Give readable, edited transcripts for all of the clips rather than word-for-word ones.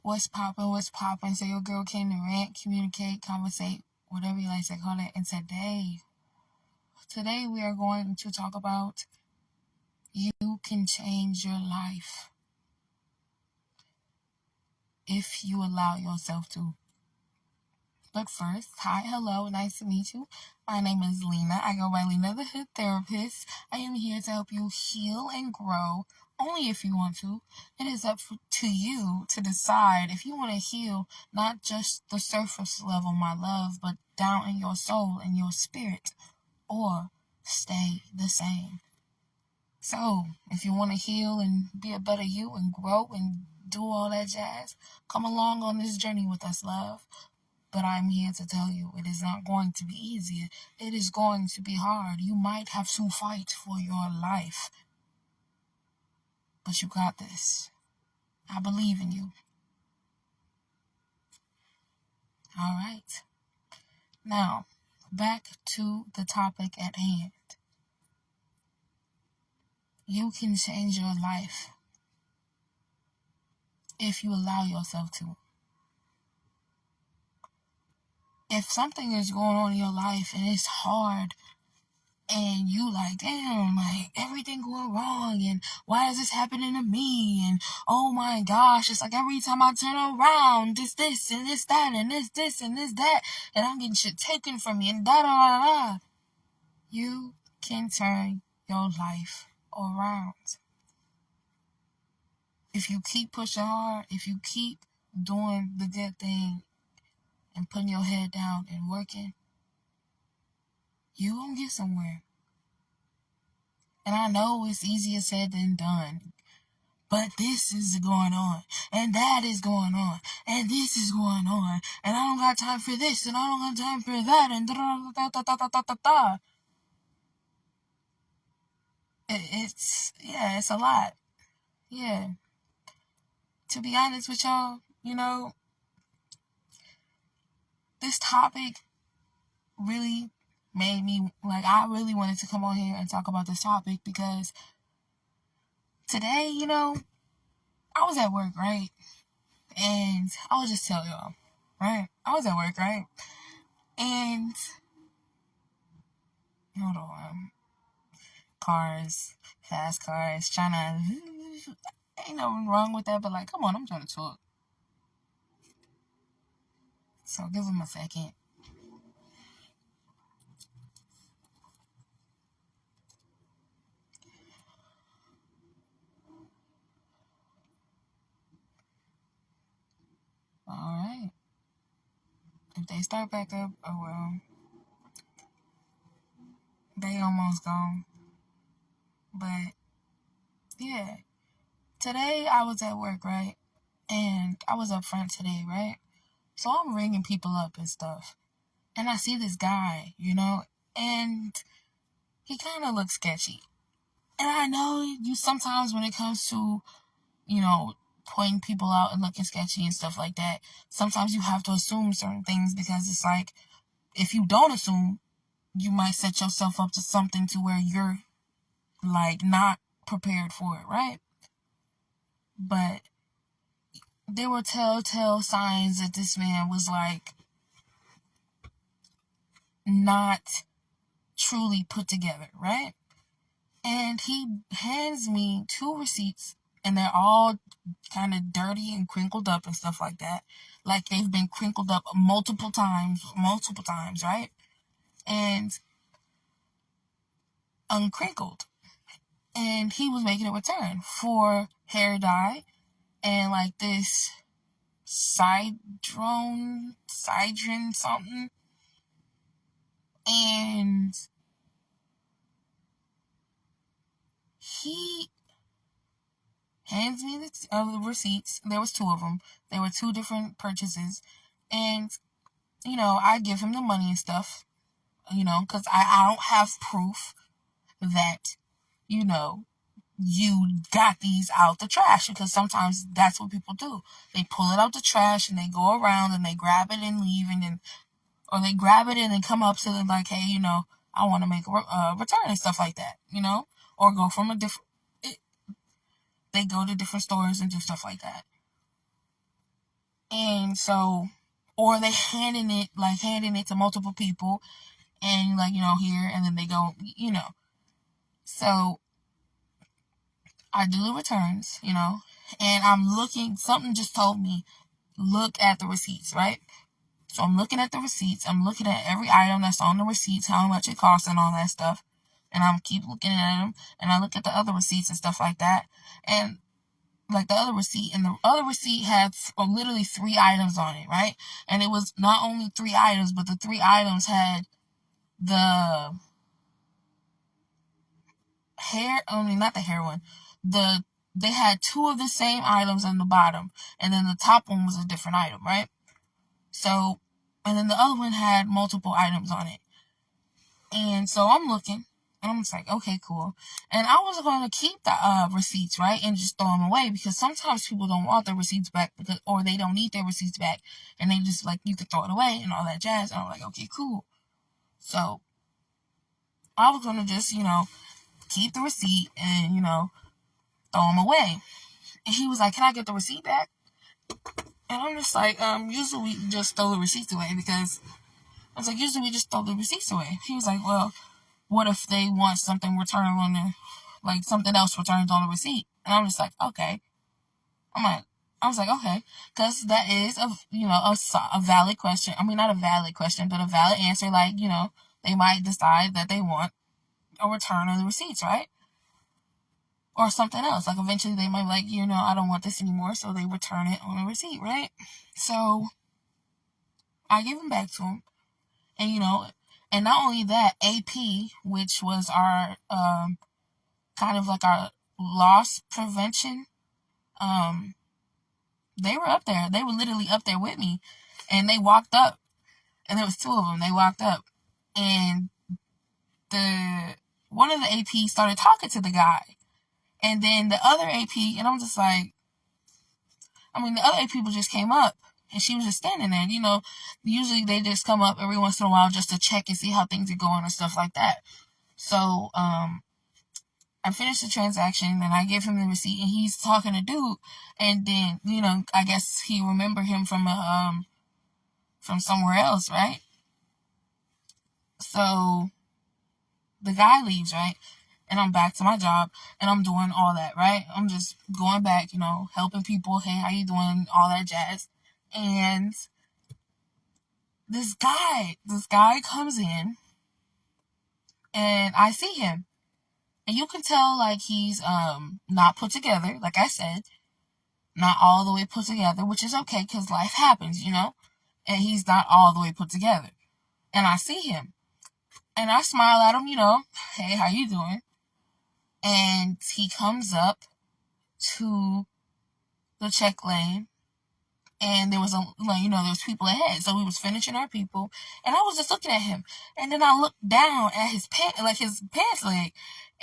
What's poppin', what's poppin'? So your girl came to rant, communicate, conversate, whatever you like to call it. And today we are going to talk about you can change your life if you allow yourself to. But first, hi, hello, nice to meet you. My name is Lina. I go by Lina the Hood Therapist. I am here to help you heal and grow, only if you want to. It is up to you to decide if you want to heal not just the surface level, my love, but down in your soul and your spirit, or stay the same. So, if you want to heal and be a better you and grow and do all that jazz, come along on this journey with us, love. But I'm here to tell you, it is not going to be easy. It is going to be hard. You might have to fight for your life. But you got this. I believe in you. All right. Now, back to the topic at hand. You can change your life if you allow yourself to. If something is going on in your life and it's hard and you like, damn, like everything going wrong and why is this happening to me? And oh my gosh, it's like every time I turn around, this and this that and this and this that and I'm getting shit taken from me and da da da da. You can turn your life around. If you keep pushing hard, if you keep doing the good thing and putting your head down and working, you gonna get somewhere. And I know it's easier said than done. But this is going on, and that is going on, and this is going on, and I don't got time for this, and I don't got time for that, and da-da-da-da-da-da-da-da. It's a lot. Yeah. To be honest with y'all, this topic really made me, I really wanted to come on here and talk about this topic because today, I was at work, right? And I'll just tell y'all, right? I was at work, right? And, hold on. Cars, fast cars, trying to, ain't nothing wrong with that, but come on, I'm trying to talk. So give them a second. Alright. If they start back up, oh well. They almost gone. But, yeah. Today I was at work, right? And I was up front today, right? So I'm ringing people up and stuff. And I see this guy, and he kind of looks sketchy. And I know you sometimes when it comes to, pointing people out and looking sketchy and stuff like that, sometimes you have to assume certain things because it's like, if you don't assume, you might set yourself up to something to where you're, not prepared for it, right? But there were telltale signs that this man was, not truly put together, right? And he hands me 2 receipts, and they're all kind of dirty and crinkled up and stuff like that. Like they've been crinkled up multiple times, right? And uncrinkled. And he was making a return for hair dye and this Sidron something. And he hands me the receipts. There was 2 of them. There were 2 different purchases. And, I give him the money and stuff, because I don't have proof that, you got these out the trash, because sometimes that's what people do. They pull it out the trash and they go around and they grab it and leave, or they grab it and then come up to them hey, I want to make a return and stuff like that, or go from they go to different stores and do stuff like that. And so, or they handing it to multiple people, and like, here, and then they go, So I do the returns, and I'm looking, something just told me, look at the receipts, right? So I'm looking at the receipts. I'm looking at every item that's on the receipts, how much it costs and all that stuff. And I'm keep looking at them. And I look at the other receipts and stuff like that. And like the other receipt, and the other receipt had literally 3 items on it, right? And it was not only 3 items, but the 3 items had the not the hair one. They had 2 of the same items on the bottom, and then the top one was a different item, right? So, and then the other one had multiple items on it. And so I'm looking, and I'm just like, okay, cool. And I was going to keep the receipts, right, and just throw them away, because sometimes people don't want their receipts back, or they don't need their receipts back, and they just like, you could throw it away and all that jazz. And I'm like, okay, cool. So I was going to just, keep the receipt and, throw them away. And he was like, can I get the receipt back? And I'm just like, usually we just throw the receipts away, because I was like, usually we just throw the receipts away. He was like, well, what if they want something returned on like something else returned on the receipt? And I'm just like, okay. I was like, okay, because that is a valid question. I mean, not a valid question, but a valid answer. Like, they might decide that they want a return of the receipts, right? Or something else. Like, eventually they might be like, I don't want this anymore, so they return it on a receipt, right? So I give them back to him. And, and not only that, AP, which was our kind of like our loss prevention, they were up there. They were literally up there with me. And they walked up. And there was 2 of them. They walked up. And one of the AP started talking to the guy. And then the other AP, and I'm just like, the other AP people just came up. And she was just standing there. Usually they just come up every once in a while just to check and see how things are going and stuff like that. So, I finished the transaction, and I gave him the receipt, and he's talking to dude, and then, I guess he remembered him from somewhere else, right? So the guy leaves, right? And I'm back to my job, and I'm doing all that, right? I'm just going back, helping people. Hey, how you doing? All that jazz. And this guy comes in, and I see him. And you can tell, like, he's not put together, like I said. Not all the way put together, which is okay, because life happens, And he's not all the way put together. And I see him. And I smile at him, hey, how you doing? And he comes up to the check lane. And there was there was people ahead. So we was finishing our people. And I was just looking at him. And then I looked down at his his pants leg.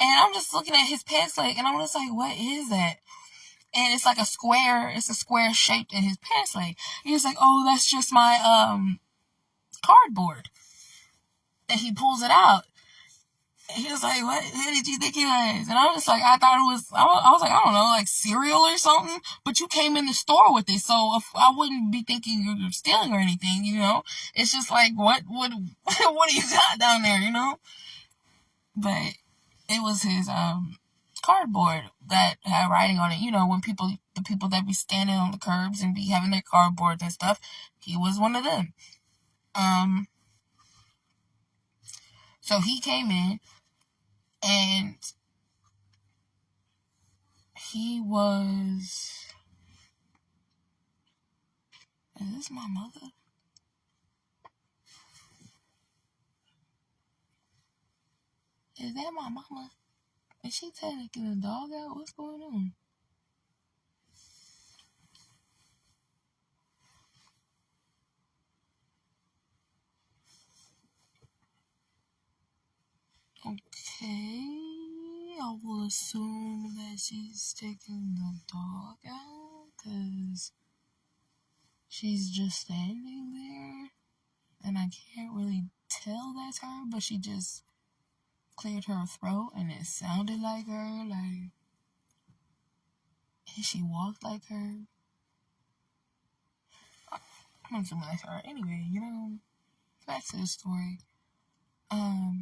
And I'm just looking at his pants leg. And I'm just like, what is that? And it's like a square shaped in his pants leg. He was like, oh, that's just my cardboard. And he pulls it out. And he was like, what did you think it was? And I was just like, I thought it was, I was like, I don't know, like cereal or something. But you came in the store with it, so if I wouldn't be thinking you're stealing or anything, It's just like, what do you got down there, But it was his cardboard that had writing on it. When the people that be standing on the curbs and be having their cardboards and stuff, he was one of them. So he came in, and he was... Is this my mother? Is that my mama? Is she taking the dog out? What's going on? Okay, I will assume that she's taking the dog out, because she's just standing there, and I can't really tell that's her, but she just cleared her throat, and it sounded like her, and she walked like her. I'm too much her. Anyway, back to the story. Oh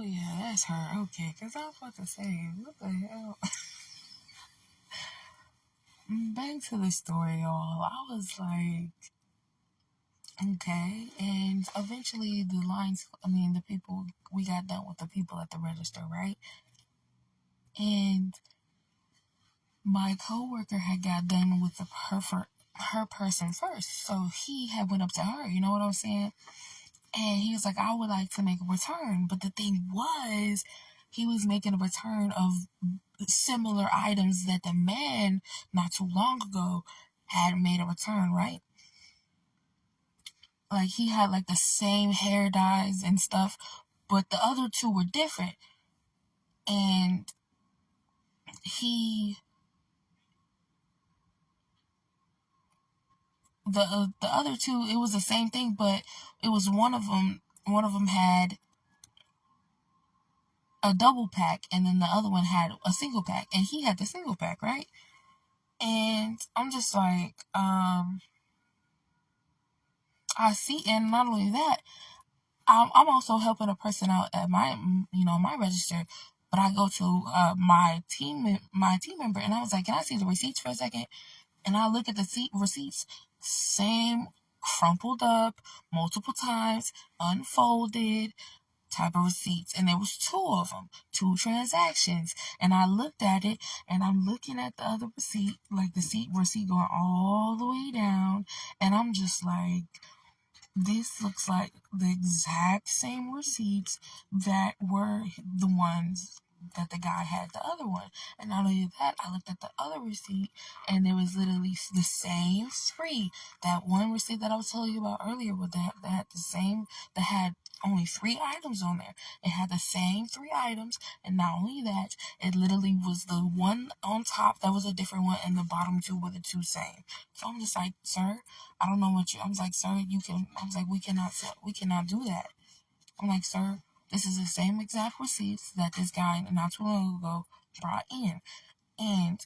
yeah, that's her. Okay, because I was about to say, what the hell? Back to the story, y'all. I was like, okay, and eventually the people, we got done with the people at the register, right? And my coworker had got done with her person first, so he had went up to her. You know what I'm saying? And he was like, I would like to make a return. But the thing was, he was making a return of similar items that the man not too long ago had made a return, right? Like he had like the same hair dyes and stuff, but the other two were different. And the other two, it was the same thing, but it was one of them had a double pack, and then the other one had a single pack, and he had the single pack, right? And I'm just like, I see, and not only that, I'm also helping a person out at my register, but I go to my team member, and I was like, can I see the receipts for a second? And I look at the receipts, same crumpled up multiple times, unfolded type of receipts, and there was two of them, two transactions. And I looked at it, and I'm looking at the other receipt, like the receipt going all the way down, and I'm just like, this looks like the exact same receipts that were the ones that the guy had the other one. And not only that, I looked at the other receipt, and there was literally the same three. That one receipt that I was telling you about earlier, with that had the same, that had only 3 items on there. It had the same 3 items, and not only that, it literally was the one on top that was a different one, and the bottom 2 were the 2 same. So I'm just like, sir, I don't know what you. I was like, sir, we cannot do that. I'm like, sir, this is the same exact receipts that this guy not too long ago brought in, and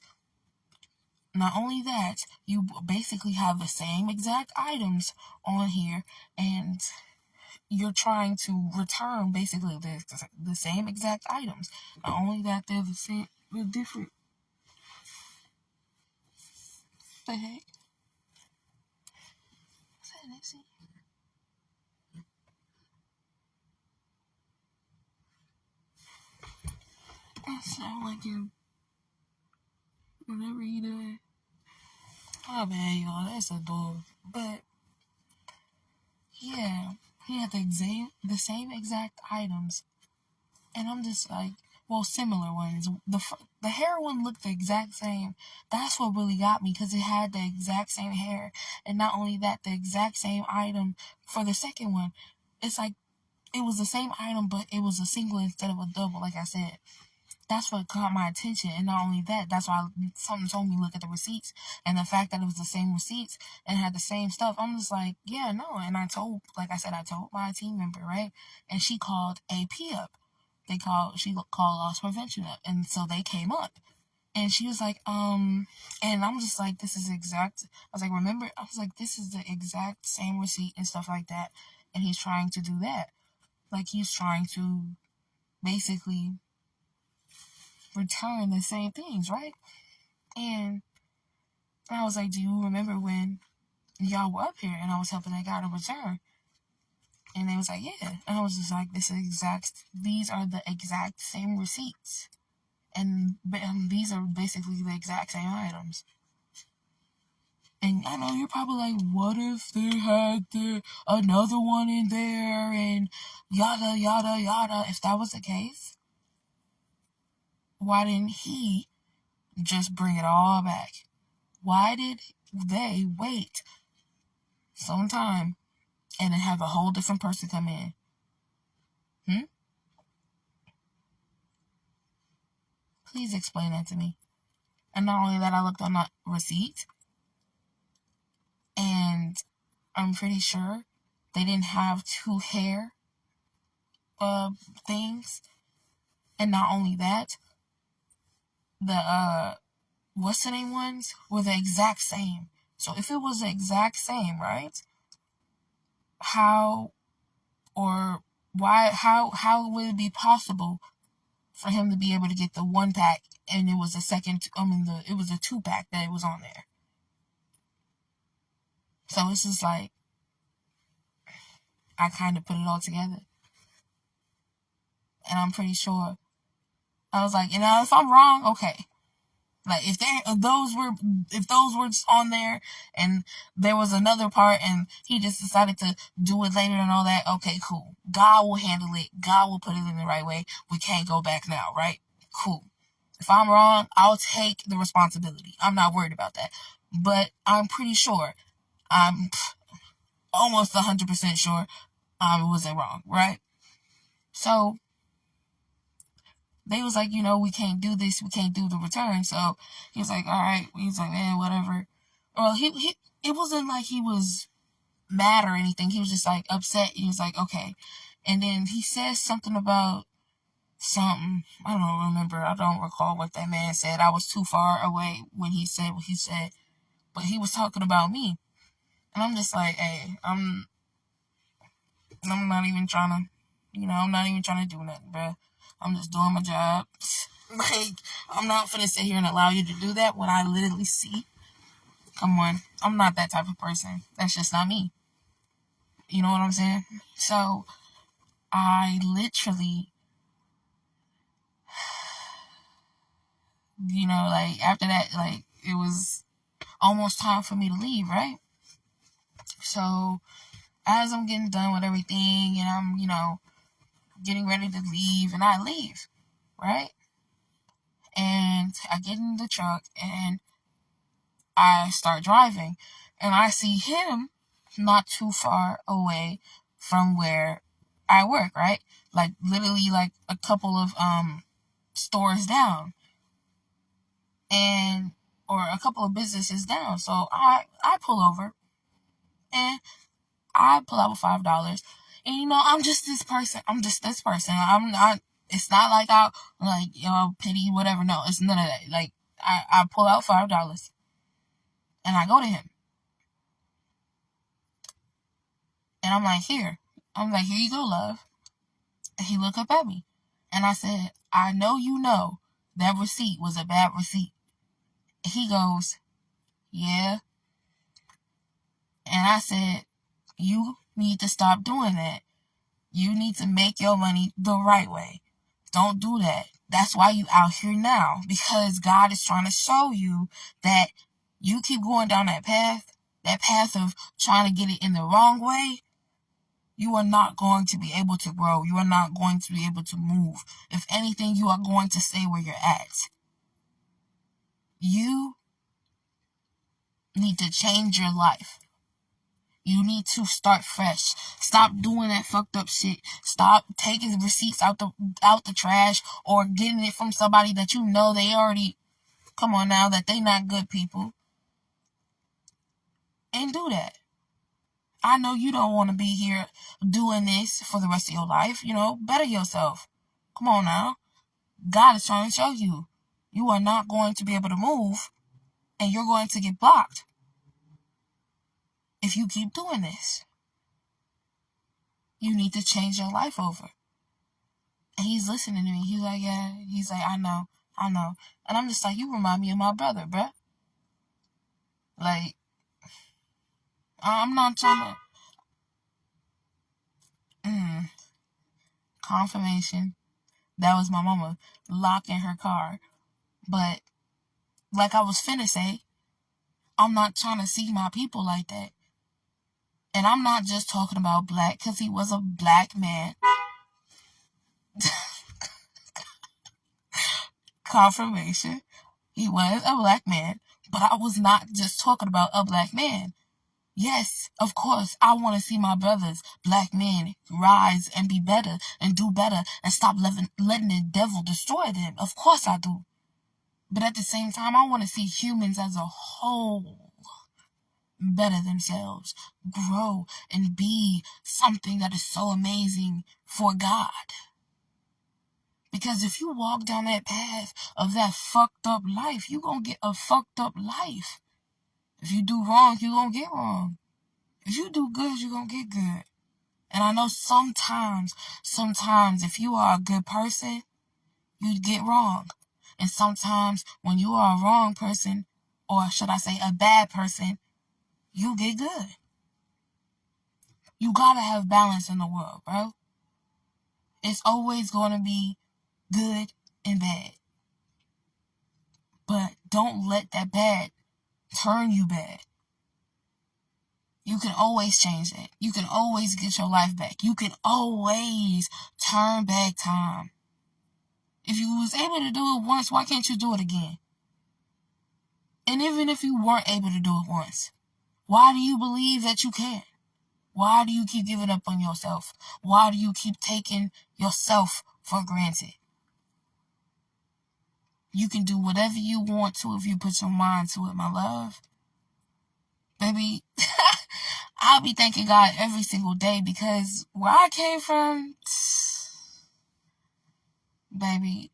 not only that, you basically have the same exact items on here, and you're trying to return basically the same exact items. Not only that, they're the same, they're different. What the heck? What's that, Nancy? I sound like him whenever he does. Oh man, y'all, that's a dog. But yeah, he had the same exact items, and I'm just like, well, similar ones. The hair one looked the exact same. That's what really got me, because it had the exact same hair, and not only that, the exact same item for the second one. It's like it was the same item, but it was a single instead of a double. Like I said, that's what caught my attention, and not only that, that's why something told me look at the receipts, and the fact that it was the same receipts and had the same stuff. I'm just like, yeah, no. And I told my team member, right, and she called AP up. She called loss prevention up, and so they came up, and she was like, and I'm just like, this is exact. I was like, remember, I was like, this is the exact same receipt and stuff like that, and he's trying to do that, like he's trying to basically return the same things, right? And I was like, do you remember when y'all were up here and I was helping that guy to return? And they was like, yeah. And I was just like, these are the exact same receipts. And these are basically the exact same items. And I know you're probably like, what if they had another one in there and yada, yada, yada. If that was the case, why didn't he just bring it all back? Why did they wait some time and then have a whole different person come in? Please explain that to me. And not only that, I looked on the receipt, and I'm pretty sure they didn't have 2 hair things. And not only that, the what's the name ones were the exact same. So if it was the exact same, right? How or why how would it be possible for him to be able to get the 1 pack and it was a second it was a 2 pack that it was on there. So it's just like I kind of put it all together. And I'm pretty sure I was like, if I'm wrong, okay. Like if those were on there and there was another part and he just decided to do it later and all that, okay, cool. God will handle it. God will put it in the right way. We can't go back now, right? Cool. If I'm wrong, I'll take the responsibility. I'm not worried about that. But I'm pretty sure, I'm almost 100% sure I wasn't wrong, right? So they was like, we can't do this, we can't do the return. So he was like, all right. He's like, man, whatever. Well, it wasn't like he was mad or anything. He was just like upset. He was like, okay. And then he says something about something. I don't remember. I don't recall what that man said. I was too far away when he said what he said. But he was talking about me. And I'm just like, hey, I'm not even trying to, I'm not even trying to do nothing, bruh. I'm just doing my job. Like, I'm not finna sit here and allow you to do that when I literally see. Come on. I'm not that type of person. That's just not me. You know what I'm saying? So, I literally, like, after that, like, it was almost time for me to leave, right? So, as I'm getting done with everything and I'm, getting ready to leave, and I leave, right? And I get in the truck and I start driving, and I see him not too far away from where I work, right? Like literally like a couple of stores down, and or a couple of businesses down. So I pull over and I pull out with $5. And I'm just this person. I'm not. It's not like I pity whatever. No, it's none of that. Like I pull out $5 and I go to him and I'm like, here. I'm like, here you go, love. And he looked up at me and I said, I know that receipt was a bad receipt. And he goes, yeah. And I said, you need to stop doing that. You need to make your money the right way. Don't do that. That's why you out here now. Because God is trying to show you that you keep going down that path of trying to get it in the wrong way, you are not going to be able to grow. You are not going to be able to move. If anything, you are going to stay where you're at. You need to change your life. You need to start fresh. Stop doing that fucked up shit. Stop taking receipts out the trash or getting it from somebody that you know they already, come on now, that they not good people. And do that. I know you don't want to be here doing this for the rest of your life. Better yourself. Come on now. God is trying to show you. You are not going to be able to move and you're going to get blocked if you keep doing this. You need to change your life over. And he's listening to me. He's like, yeah. He's like, I know. And I'm just like, you remind me of my brother, bruh. Like, I'm not trying to... Confirmation. That was my mama locking her car. But, like I was finna say, I'm not trying to see my people like that. And I'm not just talking about black, because he was a black man. Confirmation. He was a black man. But I was not just talking about a black man. Yes, of course, I want to see my brothers, black men, rise and be better and do better and stop letting the devil destroy them. Of course I do. But at the same time, I want to see humans as a whole better themselves, grow, and be something that is so amazing for God. Because if you walk down that path of that fucked up life, you gonna get a fucked up life. If you do wrong, you gonna get wrong. If you do good, you gonna get good. And I know sometimes if you are a good person, you get wrong. And sometimes when you are a wrong person, or should I say a bad person, you get good. You gotta have balance in the world, bro. It's always gonna be good and bad. But don't let that bad turn you bad. You can always change that. You can always get your life back. You can always turn back time. If you was able to do it once, why can't you do it again? And even if you weren't able to do it once, why do you believe that you can't? Why do you keep giving up on yourself? Why do you keep taking yourself for granted? You can do whatever you want to if you put your mind to it, my love. Baby, I'll be thanking God every single day because where I came from, baby,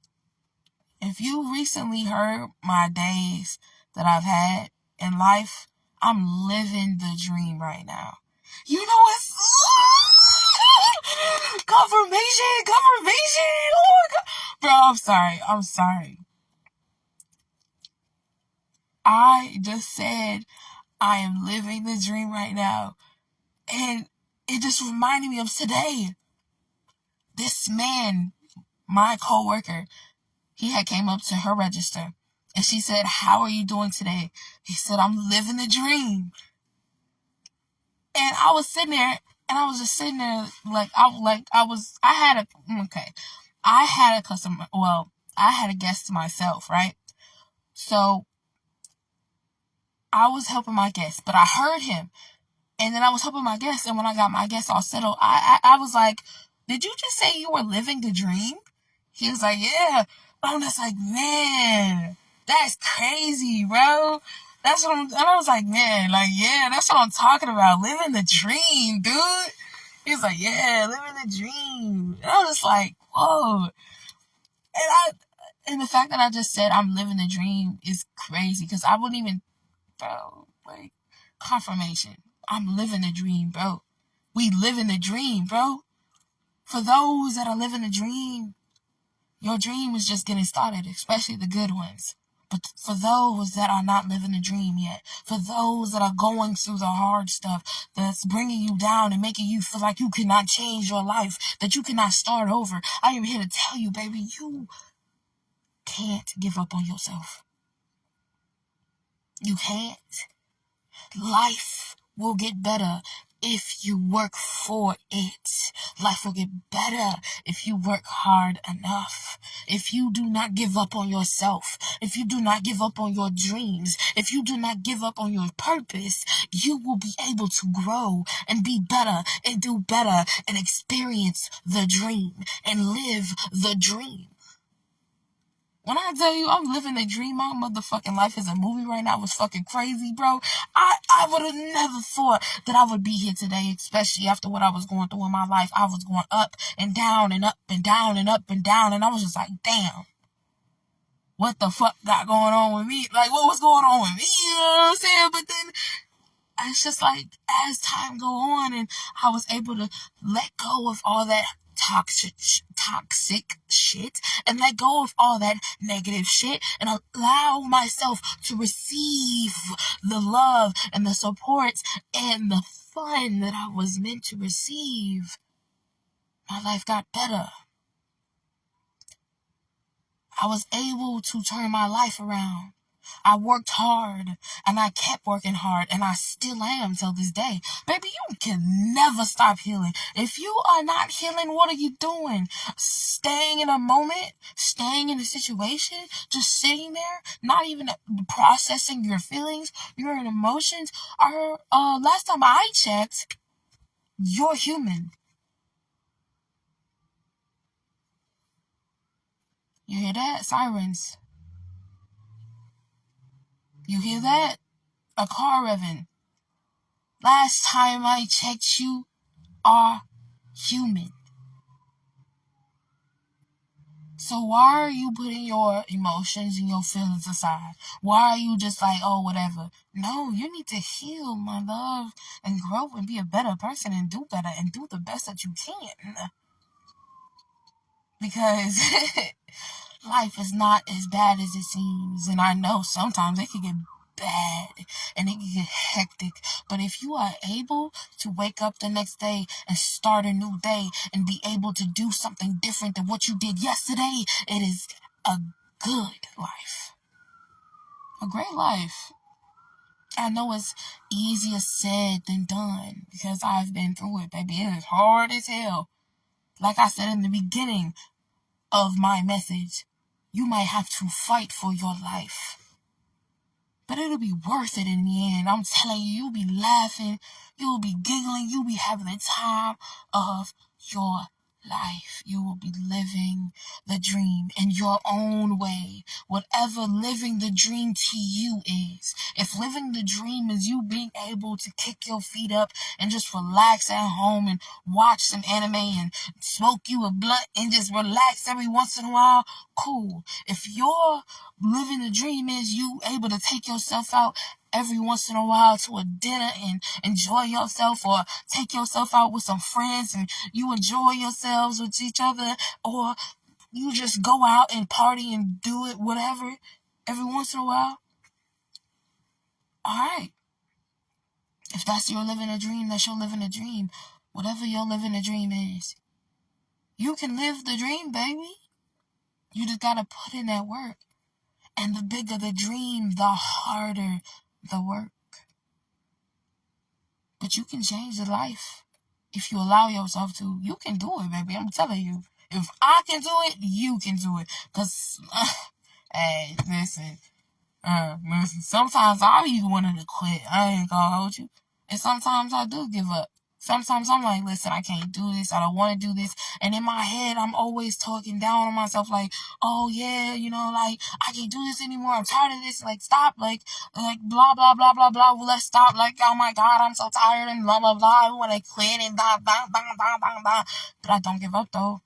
if you recently heard my days that I've had in life, I'm living the dream right now. You know what's confirmation. Oh my God. Bro, I'm sorry. I just said I am living the dream right now. And it just reminded me of today. This man, my coworker, he had came up to her register and she said, "How are you doing today?" He said, "I'm living the dream." And I was sitting there and I was just sitting there I had a customer, I had a guest to myself, right? So I was helping my guest, but I heard him. And then I was helping my guest, and when I got my guest all settled, I was like, "Did you just say you were living the dream?" He was like, "Yeah." I'm just like, "Man, that's crazy, bro." And I was like, "Man, like, yeah, that's what I'm talking about. Living the dream, dude." He was like, "Yeah, living the dream." And I was just like, whoa. And the fact that I just said I'm living the dream is crazy because I wouldn't even, bro, like, confirmation. I'm living the dream, bro. We live in the dream, bro. For those that are living the dream, your dream is just getting started, especially the good ones. But for those that are not living the dream yet, for those that are going through the hard stuff that's bringing you down and making you feel like you cannot change your life, that you cannot start over, I am here to tell you, baby, you can't give up on yourself. You can't. Life will get better if you work for it. Life will get better if you work hard enough. If you do not give up on yourself, if you do not give up on your dreams, if you do not give up on your purpose, you will be able to grow and be better and do better and experience the dream and live the dream. When I tell you I'm living a dream, my motherfucking life is a movie right now. It was fucking crazy, bro. I would have never thought that I would be here today, especially after what I was going through in my life. I was going up and down and up and down and up and down. And I was just like, damn, what the fuck got going on with me? Like, what was going on with me? You know what I'm saying? But then it's just like, as time go on and I was able to let go of all that toxic shit and let go of all that negative shit and allow myself to receive the love and the support and the fun that I was meant to receive, my life got better. I was able to turn my life around. I worked hard and I kept working hard and I still am till this day. Baby, you can never stop healing. If you are not healing, what are you doing? Staying in a moment, staying in a situation, just sitting there, not even processing your feelings, your emotions. Last time I checked, you're human. You hear that? Sirens. You hear that? A car revving. Last time I checked, you are human. So why are you putting your emotions and your feelings aside? Why are you just like, oh, whatever? No, you need to heal, my love, and grow and be a better person and do better and do the best that you can. Because life is not as bad as it seems. And I know sometimes it can get bad and it can get hectic. But if you are able to wake up the next day and start a new day and be able to do something different than what you did yesterday, it is a good life. A great life. I know it's easier said than done because I've been through it, baby. It is hard as hell. Like I said in the beginning of my message, you might have to fight for your life. But it'll be worth it in the end. I'm telling you, you'll be laughing, you'll be giggling, you'll be having the time of your life. You will be living the dream in your own way. Whatever living the dream to you is. If living the dream is you being able to kick your feet up and just relax at home and watch some anime and smoke you a blunt and just relax every once in a while, cool. If your living the dream is you able to take yourself out every once in a while to a dinner and enjoy yourself, or take yourself out with some friends and you enjoy yourselves with each other, or you just go out and party and do it, whatever, every once in a while, alright. If that's your living a dream, that's your living a dream. Whatever your living a dream is, you can live the dream, baby. You just gotta put in that work. And the bigger the dream, the harder the work. But you can change the life if you allow yourself to. You can do it, baby. I'm telling you. If I can do it, you can do it. Because, hey, listen, sometimes I be wanting to quit. I ain't gonna hold you. And sometimes I do give up. Sometimes I'm like, listen, I can't do this. I don't want to do this. And in my head, I'm always talking down on myself like, oh, yeah, like, I can't do this anymore. I'm tired of this. Like, stop. Like blah, blah, blah, blah, blah. Well, let's stop. Like, oh, my God, I'm so tired and blah, blah, blah. I want to quit and blah, blah, blah, blah, blah, blah. But I don't give up, though.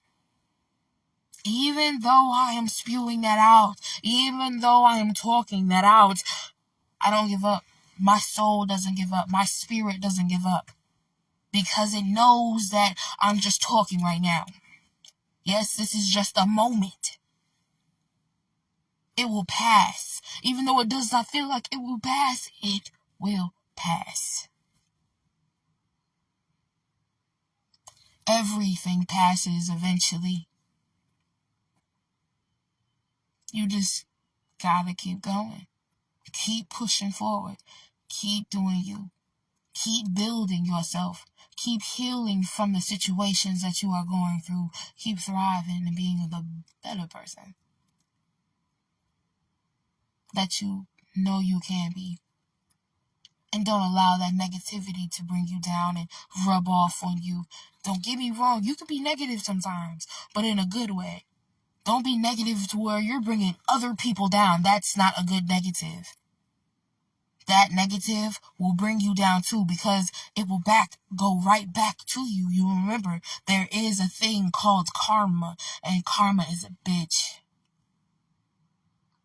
Even though I am spewing that out, even though I am talking that out, I don't give up. My soul doesn't give up. My spirit doesn't give up. Because it knows that I'm just talking right now. Yes, this is just a moment. It will pass. Even though it does not feel like it will pass, it will pass. Everything passes eventually. You just gotta keep going. Keep pushing forward. Keep doing you. Keep building yourself. Keep healing from the situations that you are going through. Keep thriving and being the better person that you know you can be. And don't allow that negativity to bring you down and rub off on you. Don't get me wrong, you can be negative sometimes, but in a good way. Don't be negative to where you're bringing other people down. That's not a good negative. That negative will bring you down too, because it will go right back to you. You remember, there is a thing called karma, and karma is a bitch.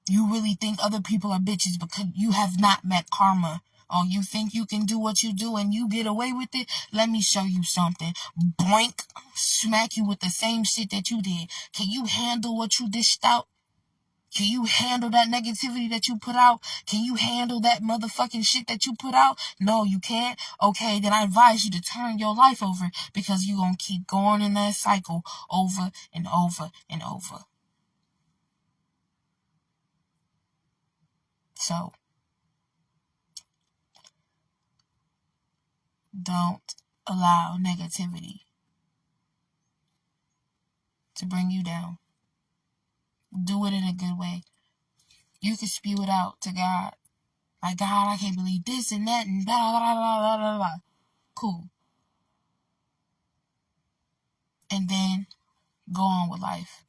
You really think other people are bitches because you have not met karma. Oh, you think you can do what you do and you get away with it? Let me show you something. Boink, smack you with the same shit that you did. Can you handle what you dished out? Can you handle that negativity that you put out? Can you handle that motherfucking shit that you put out? No, you can't? Okay, then I advise you to turn your life over, because you're going to keep going in that cycle over and over and over. So, don't allow negativity to bring you down. Do it in a good way. You can spew it out to God. Like, God, I can't believe this and that and blah, blah, blah, blah, blah, blah. Cool. And then go on with life.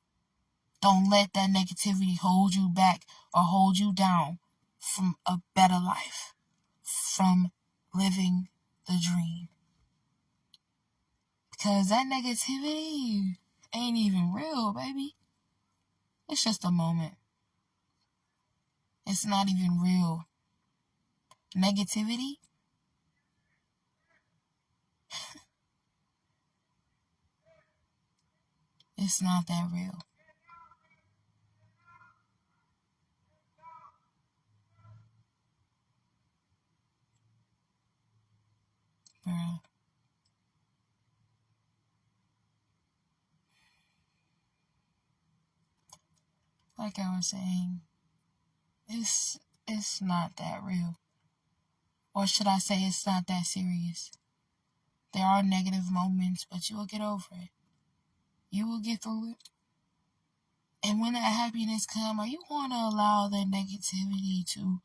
Don't let that negativity hold you back or hold you down from a better life, from living the dream. Because that negativity ain't even real, baby. It's just a moment. It's not even real. Negativity? It's not that real. Bruh. Like I was saying, it's not that real. Or should I say it's not that serious. There are negative moments, but you will get over it. You will get through it. And when that happiness comes, are you going to allow that negativity to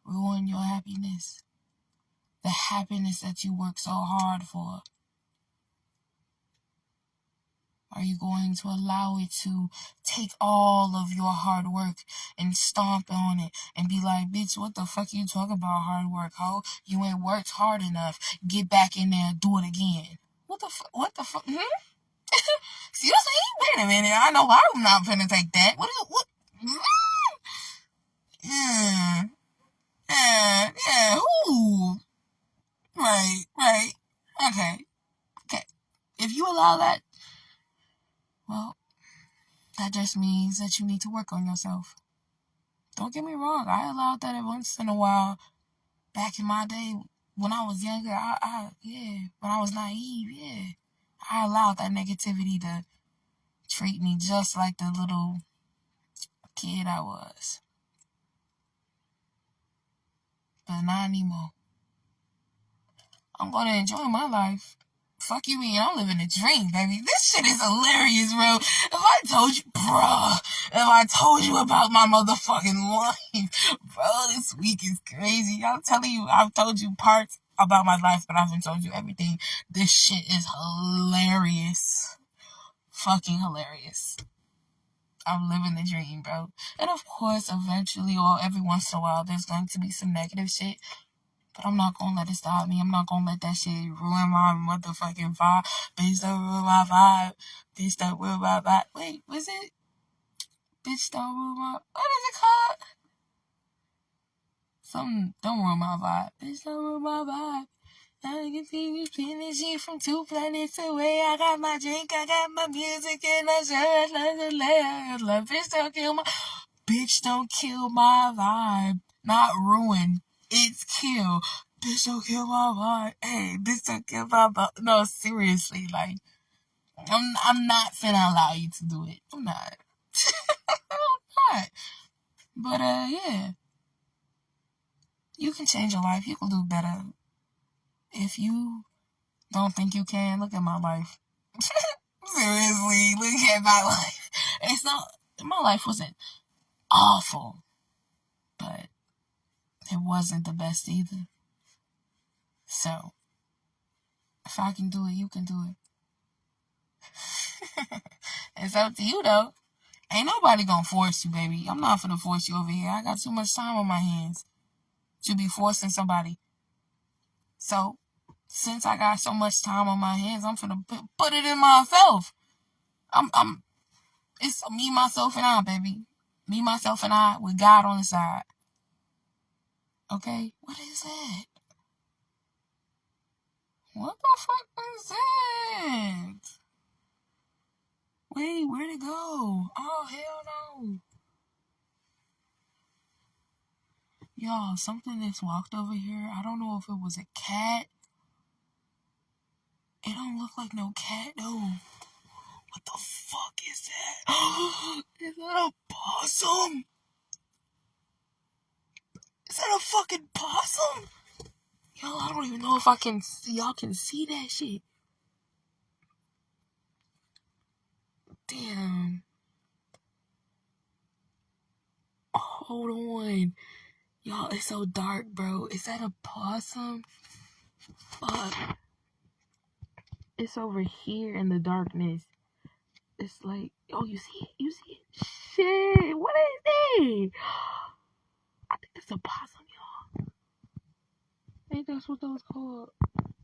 ruin your happiness? The happiness that you work so hard for. Are you going to allow it to take all of your hard work and stomp on it and be like, bitch, what the fuck you talking about hard work, ho? You ain't worked hard enough. Get back in there and do it again. What the fuck? Excuse me? Wait a minute. I know I'm not finna take that. What? Yeah. Who? Right. Okay. If you allow that, well, that just means that you need to work on yourself. Don't get me wrong. I allowed that once in a while. Back in my day, when I was younger, when I was naive, I allowed that negativity to treat me just like the little kid I was. But not anymore. I'm going to enjoy my life. Fuck you mean, I'm living a dream, baby. This shit is hilarious, bro. If I told you about my motherfucking life, bro, this week is crazy. I'm telling you, I've told you parts about my life, but I haven't told you everything. This shit is hilarious. Fucking hilarious. I'm living the dream, bro. And of course, eventually, or every once in a while, there's going to be some negative shit. But I'm not gonna let it stop me. I'm not gonna let that shit ruin my motherfucking vibe. Bitch, don't ruin my vibe. Bitch, don't ruin my vibe. Wait, was it? Bitch, don't ruin my... What is it called? Something, don't ruin my vibe. Bitch, don't ruin my vibe. I can see you finishing from 2 planets away. I got my drink, I got my music, and I sure love. Bitch, don't kill my... Bitch, don't kill my vibe. Not ruin. It's kill. Bitch, don't kill my vibe. Hey, bitch, don't kill my vibe. No, seriously, like, I'm not finna allow you to do it. I'm not. I'm not. But, yeah. You can change your life. You can do better. If you don't think you can, look at my life. Seriously, look at my life. It's not... My life wasn't awful. But it wasn't the best either. So, if I can do it, you can do it. It's up to you, though. Ain't nobody gonna force you, baby. I'm not gonna force you over here. I got too much time on my hands to be forcing somebody. So, since I got so much time on my hands, I'm finna put it in myself. It's me, myself, and I, baby. Me, myself, and I with God on the side. Okay? What is that? What the fuck is that? Wait, where'd it go? Oh, hell no. Y'all, something just walked over here. I don't know if it was a cat. It don't look like no cat, though. What the fuck is that? Is that a possum? Is that a fucking possum? Y'all, I don't even know if y'all can see that shit. Damn. Hold on. Y'all, it's so dark, bro. Is that a possum? Fuck. It's over here in the darkness. It's like, oh, you see it? You see it? Shit, what is it? I think it's a possum, y'all. I think that's what that was called.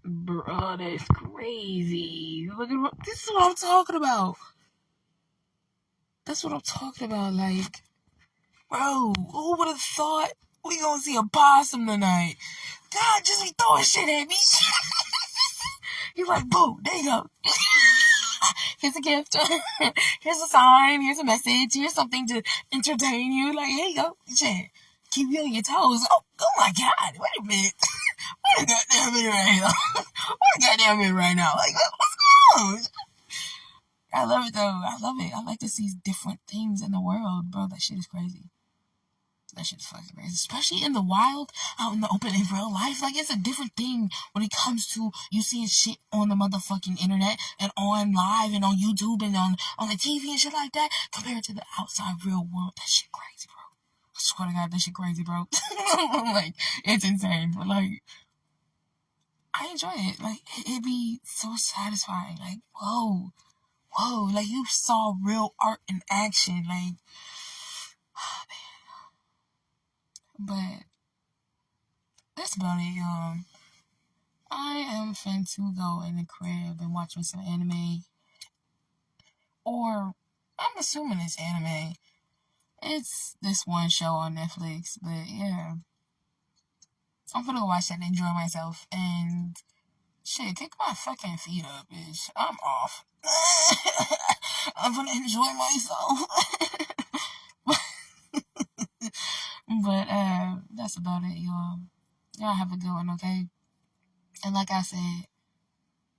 Bruh, that's crazy. Look at this is what I'm talking about. That's what I'm talking about. Like, bro, who would have thought we gonna see a possum tonight? God just be throwing shit at me. He's like, boo, there you go. Here's a gift. Here's a sign. Here's a message. Here's something to entertain you. Like, here you go. Shit. Keep you on your toes. Oh my God. Wait a minute. Wait a goddamn minute right now. Wait a goddamn minute right now. Like, what's going on? I love it though. I love it. I like to see different things in the world, bro. That shit is crazy. That shit's fucking crazy. Especially in the wild, out in the open, in real life. Like, it's a different thing when it comes to you seeing shit on the motherfucking internet and on live and on YouTube and on the TV and shit like that compared to the outside real world. That shit crazy, bro. I swear to God, that shit crazy, bro. Like, it's insane. But, like, I enjoy it. Like, it'd be so satisfying. Like, whoa. Like, you saw real art in action. Like, oh, man. But that's about it, y'all. I am fin to go in the crib and watch me some anime. Or, I'm assuming it's anime. It's this one show on Netflix, but yeah. I'm gonna go watch that and enjoy myself. And, shit, kick my fucking feet up, bitch. I'm off. I'm gonna enjoy myself. But, that's about it, y'all. Y'all have a good one, okay? And like I said,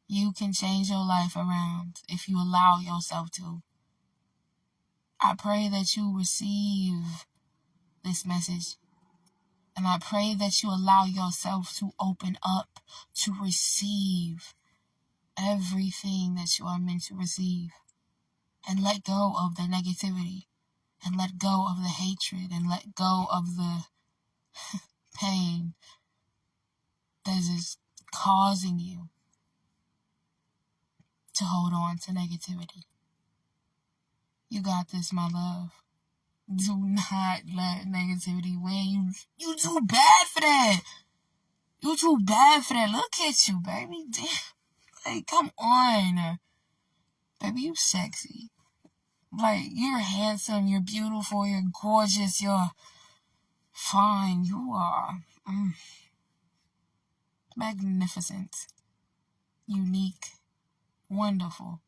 you can change your life around if you allow yourself to. I pray that you receive this message. And I pray that you allow yourself to open up to receive everything that you are meant to receive. And let go of the negativity. And let go of the hatred. And let go of the pain that is causing you to hold on to negativity. You got this, my love. Do not let negativity win. You too bad for that. You too bad for that. Look at you, baby. Like, come on. Baby, you sexy. Like, you're handsome, you're beautiful, you're gorgeous, you're fine. You are magnificent, unique, wonderful.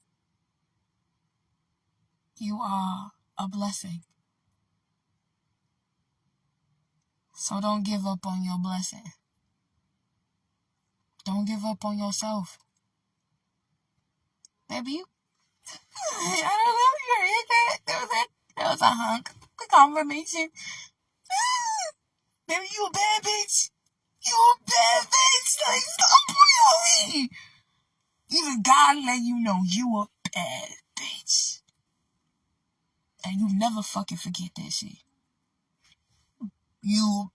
You are a blessing. So don't give up on your blessing. Don't give up on yourself. Baby, you... I don't know if you heard that. There was a hunk. A confirmation. Baby, you a bad bitch. You a bad bitch. Like, stop playing with me. Even God let you know you a bad bitch. And you never fucking forget that shit. You